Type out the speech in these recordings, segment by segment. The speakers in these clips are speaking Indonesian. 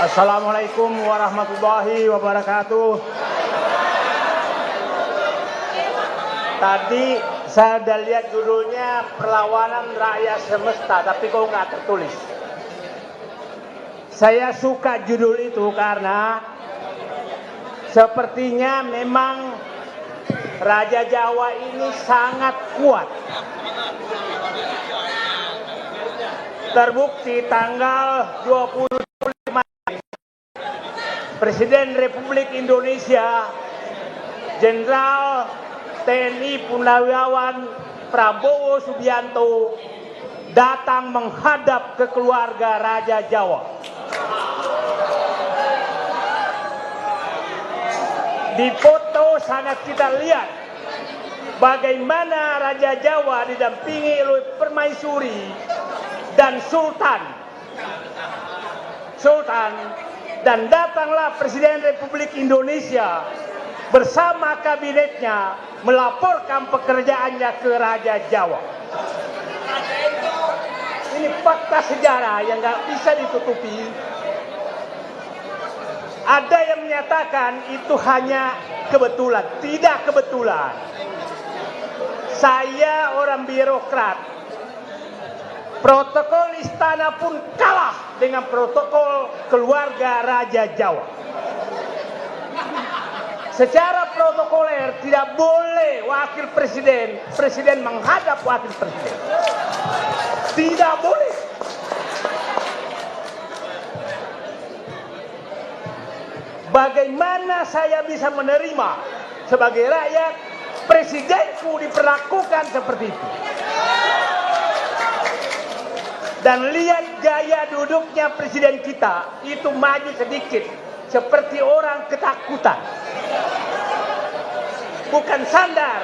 Assalamualaikum warahmatullahi wabarakatuh. Tadi saya udah lihat judulnya Perlawanan Rakyat Semesta, tapi kok nggak tertulis. Saya suka judul itu karena sepertinya memang Raja Jawa ini sangat kuat. Terbukti tanggal 25 Presiden Republik Indonesia Jenderal TNI Purnawirawan Prabowo Subianto datang menghadap ke keluarga Raja Jawa. Di foto sangat kita lihat bagaimana Raja Jawa didampingi oleh permaisuri dan Sultan. Dan datanglah Presiden Republik Indonesia bersama kabinetnya melaporkan pekerjaannya ke Raja Jawa. Ini fakta sejarah yang nggak bisa ditutupi. Ada yang menyatakan itu hanya kebetulan. Tidak kebetulan. Saya orang birokrat. Protokol istana pun kalah dengan protokol keluarga Raja Jawa. Secara protokoler tidak boleh wakil presiden menghadap wakil presiden. Tidak boleh. Bagaimana saya bisa menerima sebagai rakyat presidenku diperlakukan seperti itu? Dan lihat gaya duduknya presiden kita, itu maju sedikit, seperti orang ketakutan. Bukan sandar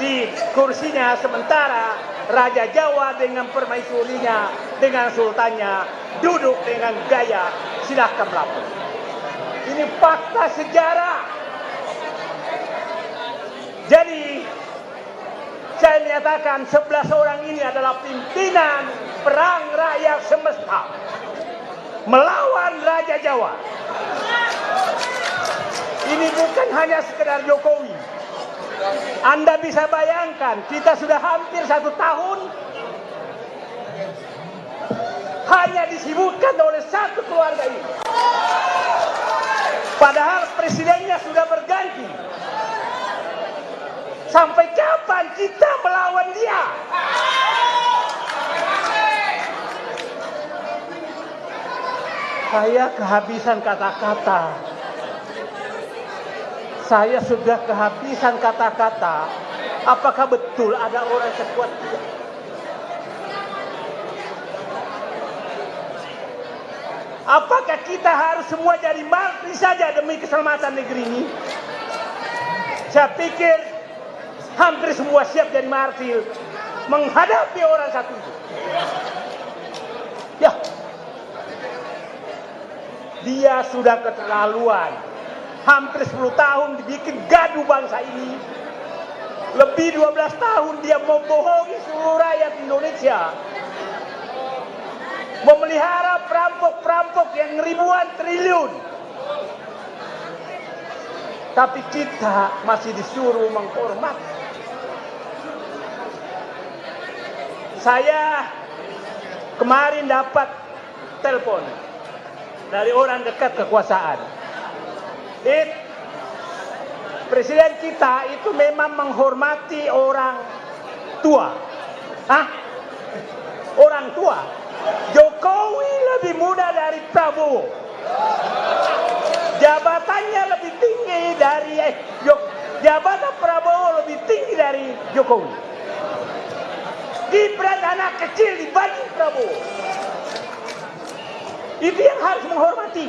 di kursinya, sementara Raja Jawa dengan permaisurinya, dengan sultannya, duduk dengan gaya silahkan melapor. Ini fakta sejarah. Jadi, saya menyatakan 11 orang ini adalah pimpinan perang rakyat semesta melawan Raja Jawa. Ini bukan hanya sekedar Jokowi. Anda bisa bayangkan, kita sudah hampir 1 tahun hanya disibukkan oleh satu keluarga ini. Padahal presidennya sudah berganti. Sampai kapan kita melawan dia? Saya kehabisan kata-kata. Saya sudah kehabisan kata-kata. Apakah betul ada orang sekuat dia? Apakah kita harus semua jadi martir saja demi keselamatan negeri ini? Saya pikir hampir semua siap jadi martir menghadapi orang satu itu. Ya, dia sudah keterlaluan. Hampir 10 tahun dibikin gaduh bangsa ini. Lebih 12 tahun dia membohongi seluruh rakyat Indonesia. Memelihara perampok-perampok yang ribuan triliun. Tapi kita masih disuruh menghormati. Saya kemarin dapat telepon dari orang dekat kekuasaan. Presiden kita itu memang menghormati orang tua. Orang tua. Jokowi lebih muda dari Prabowo. Jabatannya lebih tinggi dari jabatan Prabowo lebih tinggi dari Jokowi. Gibran anak kecil dibanding Prabowo. Itu yang harus menghormati.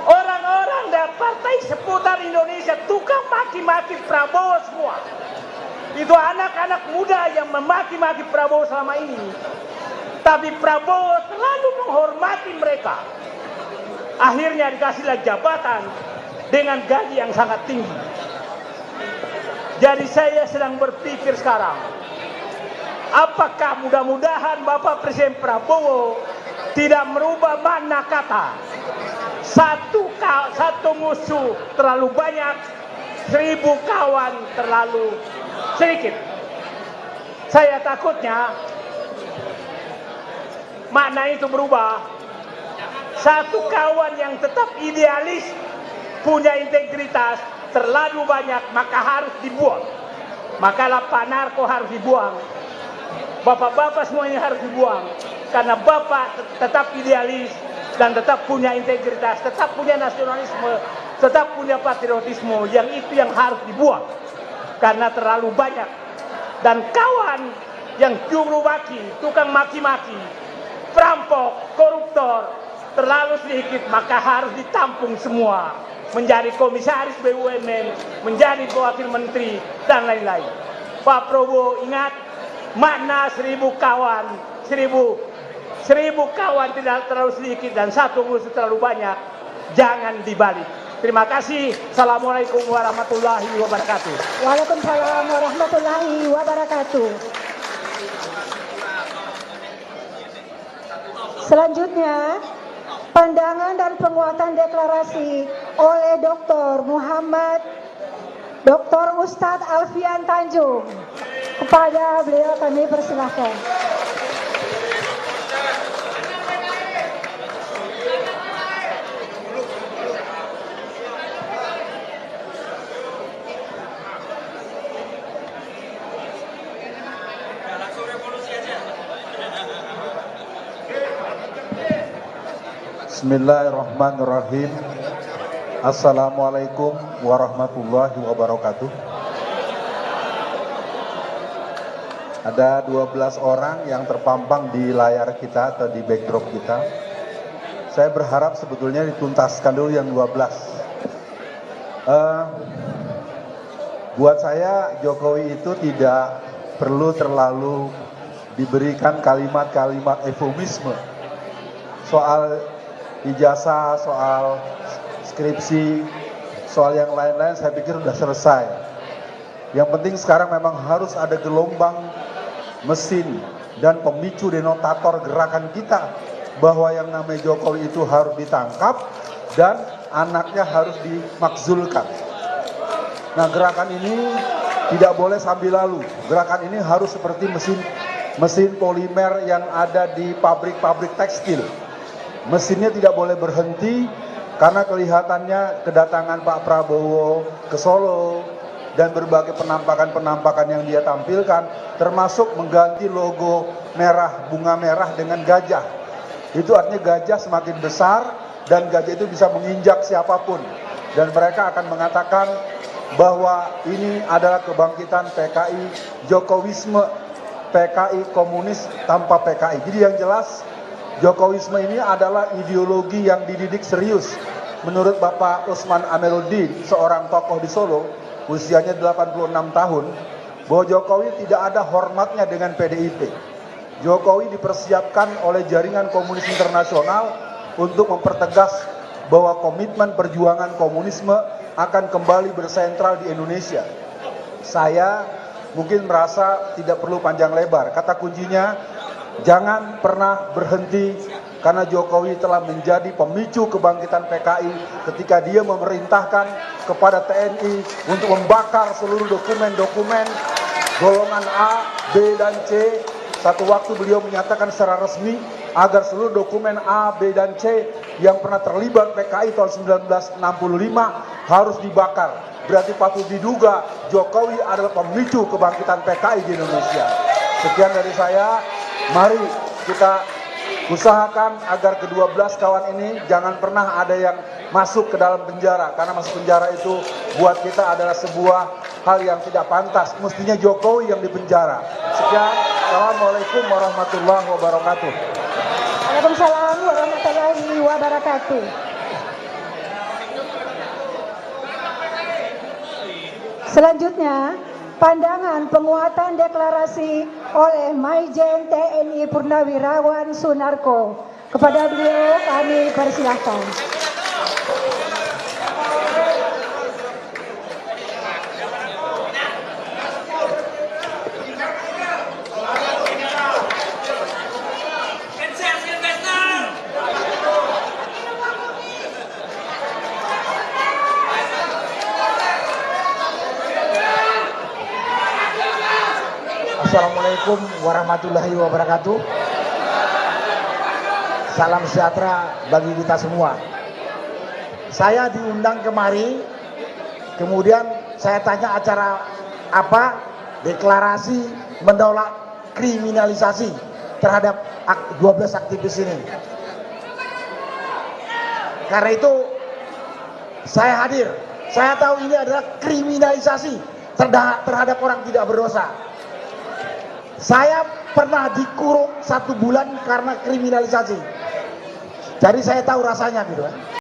Orang-orang dari partai seputar Indonesia tukang maki-maki Prabowo semua. Itu anak-anak muda yang memaki-maki Prabowo selama ini. Tapi Prabowo selalu menghormati mereka. Akhirnya dikasihlah jabatan dengan gaji yang sangat tinggi. Jadi saya sedang berpikir sekarang, apakah mudah-mudahan Bapak Presiden Prabowo tidak merubah makna kata. Satu musuh terlalu banyak, 1000 kawan terlalu sedikit. Saya takutnya makna itu berubah. Satu kawan yang tetap idealis, punya integritas, terlalu banyak, maka harus dibuang. Makalah Pak Narko harus dibuang. Bapak-bapak semuanya harus dibuang. Karena Bapak tetap idealis dan tetap punya integritas, tetap punya nasionalisme, tetap punya patriotisme. Yang itu yang harus dibuang. Karena terlalu banyak. Dan kawan yang juru maki, tukang maki-maki, perampok, koruptor, terlalu sedikit, maka harus ditampung semua. Menjadi komisaris BUMN, menjadi wakil menteri, dan lain-lain. Pak Prabowo ingat, makna 1000 kawan, 1000 kawan tidak terlalu sedikit dan satu musuh terlalu banyak, jangan dibalik. Terima kasih. Assalamualaikum warahmatullahi wabarakatuh. Waalaikumsalam warahmatullahi wabarakatuh. Selanjutnya, pandangan dan penguatan deklarasi oleh Dr. Ustadz Alfian Tanjung. Kepada beliau kami persilahkan. Bismillahirrahmanirrahim. Assalamualaikum warahmatullahi wabarakatuh. Ada 12 orang yang terpampang di layar kita atau di backdrop kita. Saya berharap sebetulnya dituntaskan dulu yang 12. Buat saya Jokowi itu tidak perlu terlalu diberikan kalimat-kalimat eufemisme. Soal ijazah, soal skripsi, soal yang lain-lain saya pikir sudah selesai. Yang penting sekarang memang harus ada gelombang mesin dan pemicu denotator gerakan kita bahwa yang namanya Jokowi itu harus ditangkap dan anaknya harus dimakzulkan. Nah, gerakan ini tidak boleh sambil lalu. Gerakan ini harus seperti mesin polimer yang ada di pabrik-pabrik tekstil. Mesinnya tidak boleh berhenti karena kelihatannya kedatangan Pak Prabowo ke Solo dan berbagai penampakan-penampakan yang dia tampilkan termasuk mengganti logo merah, bunga merah dengan gajah. Itu artinya gajah semakin besar dan gajah itu bisa menginjak siapapun. Dan mereka akan mengatakan bahwa ini adalah kebangkitan PKI, Jokowisme, PKI komunis tanpa PKI. Jadi yang jelas Jokowisme ini adalah ideologi yang dididik serius. Menurut Bapak Usman Amiruddin, seorang tokoh di Solo, usianya 86 tahun, bahwa Jokowi tidak ada hormatnya dengan PDIP. Jokowi dipersiapkan oleh jaringan komunis internasional untuk mempertegas bahwa komitmen perjuangan komunisme akan kembali bersentral di Indonesia. Saya mungkin merasa tidak perlu panjang lebar. Kata kuncinya, jangan pernah berhenti karena Jokowi telah menjadi pemicu kebangkitan PKI ketika dia memerintahkan kepada TNI untuk membakar seluruh dokumen-dokumen golongan A, B, dan C. Satu waktu beliau menyatakan secara resmi agar seluruh dokumen A, B, dan C yang pernah terlibat PKI tahun 1965 harus dibakar. Berarti patut diduga Jokowi adalah pemicu kebangkitan PKI di Indonesia. Sekian dari saya. Mari kita usahakan agar ke-12 kawan ini jangan pernah ada yang masuk ke dalam penjara. Karena masuk penjara itu buat kita adalah sebuah hal yang tidak pantas. Mestinya Jokowi yang dipenjara. Sekian, Assalamualaikum warahmatullahi wabarakatuh. Waalaikumsalam warahmatullahi wabarakatuh. Selanjutnya, pandangan penguatan deklarasi oleh Maijen TNI Purnawirawan Sunarko. Kepada beliau kami persilahkan. Assalamualaikum warahmatullahi wabarakatuh. Salam sejahtera bagi kita semua. Saya diundang kemari, kemudian saya tanya acara apa, deklarasi menolak kriminalisasi terhadap 12 aktivis ini. Karena itu saya hadir. Saya tahu ini adalah kriminalisasi terhadap orang tidak berdosa. Saya pernah dikurung 1 bulan karena kriminalisasi. Jadi saya tahu rasanya gitu kan.